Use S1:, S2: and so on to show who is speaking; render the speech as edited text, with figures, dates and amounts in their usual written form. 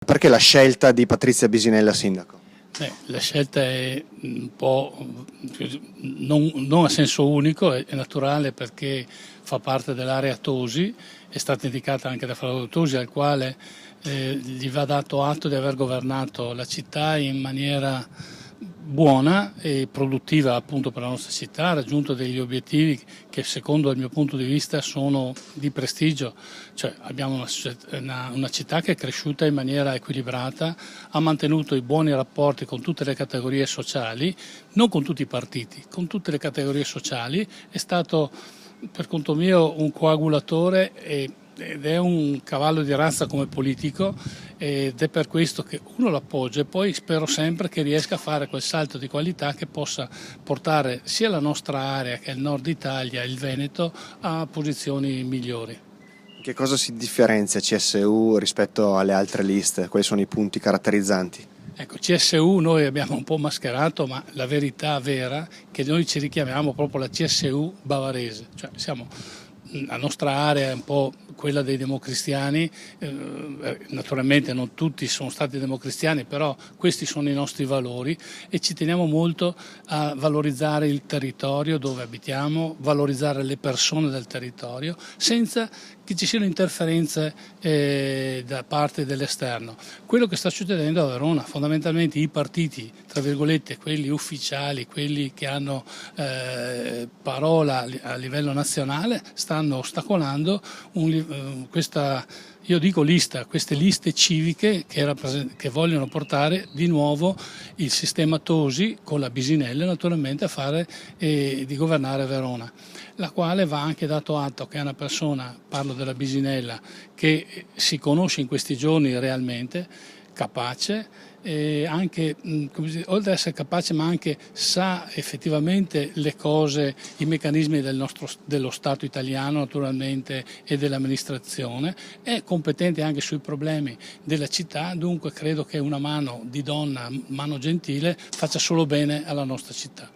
S1: Perché la scelta di Patrizia Bisinella sindaco?
S2: La scelta è un po' non a senso unico, è naturale perché fa parte dell'area Tosi, è stata indicata anche da Flavio Tosi al quale gli va dato atto di aver governato la città in maniera buona e produttiva appunto per la nostra città, ha raggiunto degli obiettivi che secondo il mio punto di vista sono di prestigio, cioè abbiamo una città che è cresciuta in maniera equilibrata, ha mantenuto i buoni rapporti con tutte le categorie sociali, non con tutti i partiti, con tutte le categorie sociali, è stato per conto mio un coagulatore ed è un cavallo di razza come politico ed è per questo che uno lo appoggia e poi spero sempre che riesca a fare quel salto di qualità che possa portare sia la nostra area che il nord Italia, il Veneto, a posizioni migliori.
S1: In che cosa si differenzia CSU rispetto alle altre liste? Quali sono i punti caratterizzanti?
S2: Ecco, CSU noi abbiamo un po' mascherato, ma la verità vera è che noi ci richiamiamo proprio la CSU bavarese, cioè la nostra area è un po' quella dei democristiani, naturalmente non tutti sono stati democristiani, però questi sono i nostri valori e ci teniamo molto a valorizzare il territorio dove abitiamo, valorizzare le persone del territorio, senza che ci siano interferenze da parte dell'esterno. Quello che sta succedendo a Verona, fondamentalmente i partiti, tra virgolette, quelli ufficiali, quelli che hanno parola a livello nazionale, stanno ostacolando queste liste civiche che vogliono portare di nuovo il sistema Tosi con la Bisinella naturalmente a fare di governare Verona, la quale va anche dato atto che è una persona, parlo della Bisinella, che si conosce in questi giorni realmente, capace, e anche, oltre ad essere capace ma anche sa effettivamente le cose, i meccanismi dello Stato italiano naturalmente e dell'amministrazione, è competente anche sui problemi della città, dunque credo che una mano di donna, mano gentile, faccia solo bene alla nostra città.